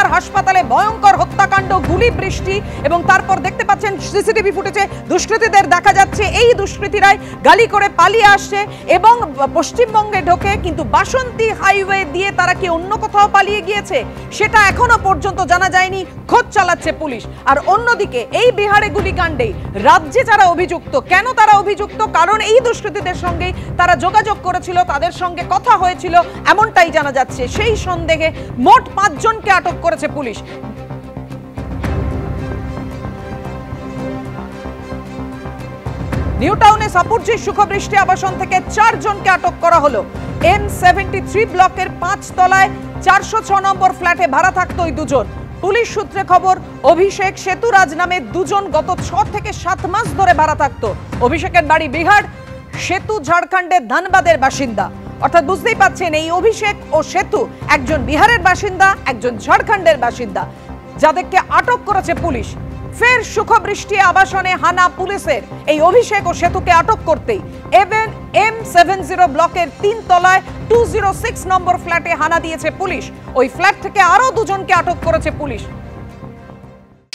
বিহার হাসপাতালে ভয়ঙ্কর হত্যাকাণ্ড, গুলি বৃষ্টি এবং তারপর দেখতে পাচ্ছেন সিসিটিভি ফুটেজে দুষ্কৃতীদের দেখা যাচ্ছে এই দুষ্কৃতীরাই গাড়ি করে পালিয়ে আসছে এবং পশ্চিমবঙ্গে ঢোকে, কিন্তু বাসন্তী হাইওয়ে দিয়ে তারা কি অন্য কোথাও পালিয়ে গিয়েছে সেটা এখনো পর্যন্ত জানা যায়নি, খোঁজ চালাচ্ছে পুলিশ। আর অন্যদিকে এই বিহারে গুলিকাণ্ডে রাজ্যে যারা অভিযুক্ত, কেন তারা অভিযুক্ত, কারণ এই দুষ্কৃতীদের সঙ্গে তারা যোগাযোগ করেছিল, তাদের সঙ্গে কথা হয়েছিল এমনটাই জানা যাচ্ছে। সেই সন্দেহে মোট 5 জনকে আটক করেছে পুলিশ। নিউ টাউনে সাপুরজি সুখবৃষ্টি আবাসন থেকে 4 জনকে আটক করা হলো। M73 ব্লকের 5 তলায় 406 নম্বর ফ্ল্যাটে ভাড়া থাকতো ওই দুজন। পুলিশ সূত্রে খবর, অভিষেক সেতুরাজ নামে দুজন গত 6 থেকে 7 মাস ধরে ভাড়া থাকতো। অভিষেকের বাড়ি বিহার, সেতু ঝাড়খণ্ডের ধানবাদের বাসিন্দা। অর্থাৎ বুঝতেই পাচ্ছেন এই অভিষেক ও সেতু একজন বিহারের বাসিন্দা, একজন ঝাড়খণ্ডের বাসিন্দা, যাদেরকে আটক করেছে পুলিশ। ফের সুখবৃষ্টি আবাসনে হানা পুলিশের। এই অভিষেক ও সেতুকে আটক করতেই M70 ব্লকের 3 তলায় 206 নম্বর ফ্ল্যাটে হানা দিয়েছে পুলিশ। ওই ফ্ল্যাট থেকে আরো 2 জনকে আটক করেছে পুলিশ।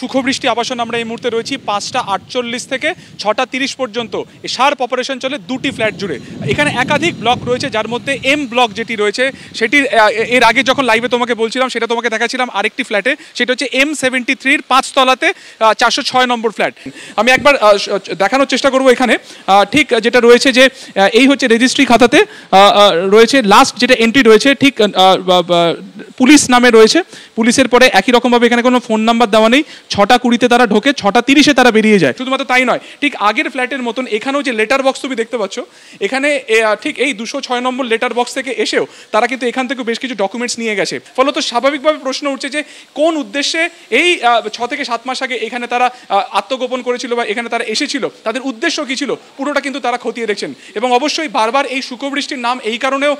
সুখবৃষ্টি আবাসন আমরা এই মুহূর্তে রয়েছি 5টা 48 থেকে 6টা 30 পর্যন্ত শার্প অপারেশন চলে 2টি ফ্ল্যাট জুড়ে। এখানে একাধিক ব্লক রয়েছে, যার মধ্যে M ব্লক যেটি রয়েছে সেটি এর আগে যখন লাইভে তোমাকে বলছিলাম সেটা তোমাকে দেখাচ্ছিলাম আরেকটি ফ্ল্যাটে, সেটা হচ্ছে M73 5 তলাতে 406 নম্বর ফ্ল্যাট। আমি একবার দেখানোর চেষ্টা করব। এখানে ঠিক যেটা রয়েছে যে এই হচ্ছে রেজিস্ট্রি খাতাতে রয়েছে লাস্ট যেটা এন্ট্রি রয়েছে, ঠিক পুলিশ নামে রয়েছে। পুলিশের পরে একই রকমভাবে এখানে কোনো ফোন নাম্বার দেওয়া নেই। 6টা 20-তে তারা ঢোকে, 6টা 30-এ তারা বেরিয়ে যায়। শুধুমাত্র তাই নয়, ঠিক আগের ফ্ল্যাটের মতন এখানেও যে লেটার বক্স তুমি দেখতে পাচ্ছ, এখানে ঠিক এই 206 নম্বর লেটার বক্স থেকে এসেও তারা কিন্তু এখান থেকে বেশ কিছু ডকুমেন্টস নিয়ে গেছে। ফলত স্বাভাবিকভাবে প্রশ্ন উঠছে যে কোন উদ্দেশ্যে এই 6 থেকে 7 মাস আগে এখানে তারা আত্মগোপন করেছিল বা এখানে তারা এসেছিল, তাদের উদ্দেশ্য কী ছিল, পুরোটা কিন্তু তারা খতিয়ে দেখছেন। এবং অবশ্যই বারবার এই সুখবৃষ্টির নাম এই কারণেও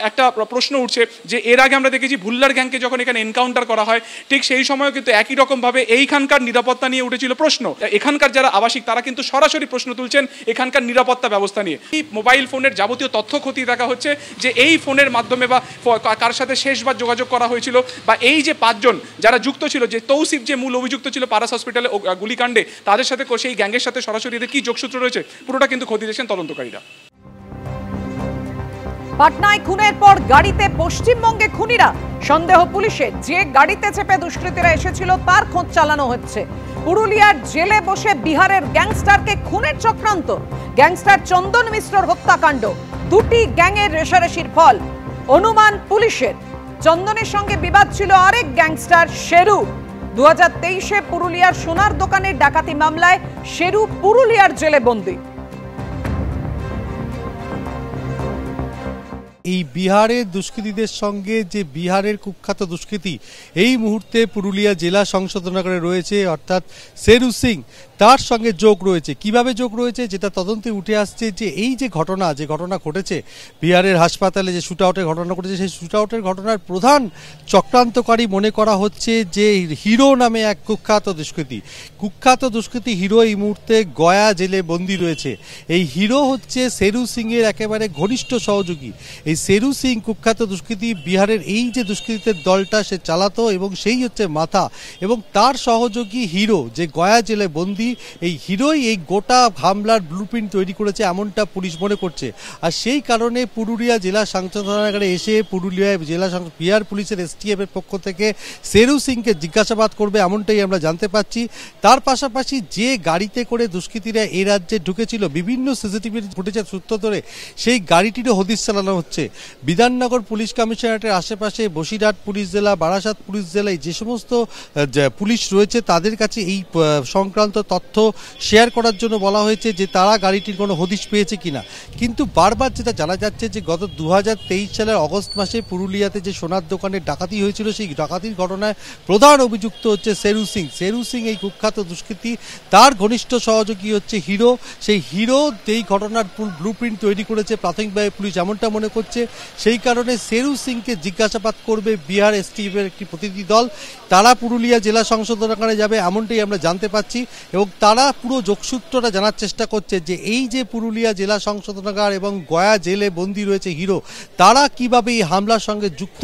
একটা প্রশ্ন উঠছে যে এর আগে আমরা দেখেছি ভুল্লার গ্যাংকে যখন এখানে এনকাউন্টার করা হয়, ঠিক সেই সময়ও কিন্তু একই রকমভাবে এইখানকার নিরাপত্তা নিয়ে উঠেছিল প্রশ্ন। এখানকার যারা আবাসিক তারা কিন্তু সরাসরি প্রশ্ন তুলছেন এখানকার নিরাপত্তা ব্যবস্থা নিয়ে। এই মোবাইল ফোনের যাবতীয় তথ্য খতিয়ে দেখা হচ্ছে যে এই ফোনের মাধ্যমে বা কার সাথে শেষবার যোগাযোগ করা হয়েছিল, বা এই যে 5 জন যারা যুক্ত ছিল, যে তৌসিফ যে মূল অভিযুক্ত ছিল পারাস হসপিটালে গুলিকাণ্ডে, তাদের সাথে সেই গ্যাংয়ের সাথে সরাসরি এদের কি যোগসূত্র রয়েছে পুরোটা কিন্তু খতিয়ে দেখছেন তদন্তকারীরা। পাটনায় খুনের পর গাড়িতে পশ্চিমবঙ্গে খুনিরা, সন্দেহ পুলিশের। যে গাড়িতে চেপে দুষ্কৃতীরা এসেছিল তার খোঁজ চালানো হচ্ছে। পুরুলিয়ার জেলে বসে বিহারের গ্যাংস্টারকে খুনের চক্রান্ত। গ্যাংস্টার চন্দন মিশ্রর হত্যাকাণ্ড, 2টি গ্যাংয়ের রেশারেশির ফল। অনুমান পুলিশের, চন্দনের সঙ্গে বিবাদ ছিল আরেক গ্যাংস্টার শেরু। 2023-এ পুরুলিয়ার সোনার দোকানের ডাকাতি মামলায় শেরু পুরুলিয়ার জেলে বন্দী। এই বিহারের দুষ্কৃতীদের সঙ্গে যে বিহারের কুখ্যাত দুষ্কৃতী এই মুহূর্তে পুরুলিয়া জেলা সংশোধনাগারে রয়েছে, অর্থাৎ শেরু সিং, তার সঙ্গে যোগ রয়েছে। কিভাবে যোগ রয়েছে যেটা তদন্তে উঠে আসছে যে এই যে ঘটনা ঘটেছে বিহারের হাসপাতালে, যে শুট আউটের ঘটনা ঘটেছে, সেই শুট আউটের ঘটনার প্রধান চক্রান্তকারী মনে করা হচ্ছে যে হিরো নামে এক কুখ্যাত দুষ্কৃতী হিরো এই মুহূর্তে গয়া জেলে বন্দী রয়েছে। এই হিরো হচ্ছে শেরু সিংয়ের একেবারে ঘনিষ্ঠ সহযোগী। এই শেরু সিং কুখ্যাত দুষ্কৃতী বিহারের এই যে দুষ্কৃতীদের দলটা সে চালাতো এবং সেই হচ্ছে মাথা, এবং তার সহযোগী হিরো যে গয়া জেলে বন্দী, এই হিরোই এই গোটা হামলার ব্লুপ্রিন্ট তৈরি করেছে এমনটা পুলিশ মনে করছে। আর সেই কারণে পুরুলিয়া জেলা সংশোধনাগারে এসে পুরুলিয়া জেলা বিহার পুলিশের STF এর পক্ষ থেকে শেরু সিংকে জিজ্ঞাসাবাদ করবে এমনটাই আমরা জানতে পাচ্ছি। তার পাশাপাশি যে গাড়িতে করে দুষ্কৃতীরা এই রাজ্যে ঢুকেছিল, বিভিন্ন সিসিটিভি ফুটেজের সূত্র ধরে সেই গাড়িটিরও হদিশ চালানো হচ্ছে। বিধাননগর পুলিশ কমিশনারেটের আশেপাশে বসিরহাট পুলিশ জেলা, বারাসাত পুলিশ জেলায় যে সমস্ত পুলিশ রয়েছে তাদের কাছে এই সংক্রান্ত তথ্য শেয়ার করার জন্য বলা হয়েছে যে তারা গাড়িটির কোনো হদিশ পেয়েছে কিনা। কিন্তু বারবার যেটা জানা যাচ্ছে যে গত 2023 সালের অগস্ট মাসে পুরুলিয়াতে যে সোনার দোকানের ডাকাতি হয়েছিল, সেই ডাকাতির ঘটনায় প্রধান অভিযুক্ত হচ্ছে শেরু সিং এই কুখ্যাত দুষ্কৃতী, তার ঘনিষ্ঠ সহযোগী হচ্ছে হিরো। সেই হিরো এই ঘটনার ব্লুপ্রিন্ট তৈরি করেছে প্রাথমিকভাবে পুলিশ এমনটা মনে করছে। হচ্ছে, সেই কারণে শেরু সিংকে জিজ্ঞাসাবাদ করবে বিহার এসটিএফের একটি প্রতিনিধি দল। তারা পুরুলিয়া জেলা সংশোধনাগারে যাবে এমনটাই আমরা জানতে পাচ্ছি, এবং তারা পুরো যোগসূত্রটা জানার চেষ্টা করছে যে এই যে পুরুলিয়া জেলা সংশোধনাগার এবং গয়া জেলে বন্দী রয়েছে হিরো, তারা কিভাবে এই হামলার সঙ্গে যুক্ত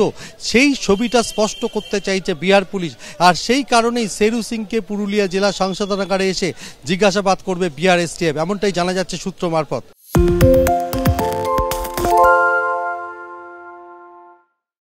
সেই ছবিটা স্পষ্ট করতে চাইছে বিহার পুলিশ। আর সেই কারণেই শেরু সিংকে পুরুলিয়া জেলা সংশোধনাগারে এসে জিজ্ঞাসাবাদ করবে বিহার এসটিএফ, এমনটাই জানা যাচ্ছে সূত্র মারফত।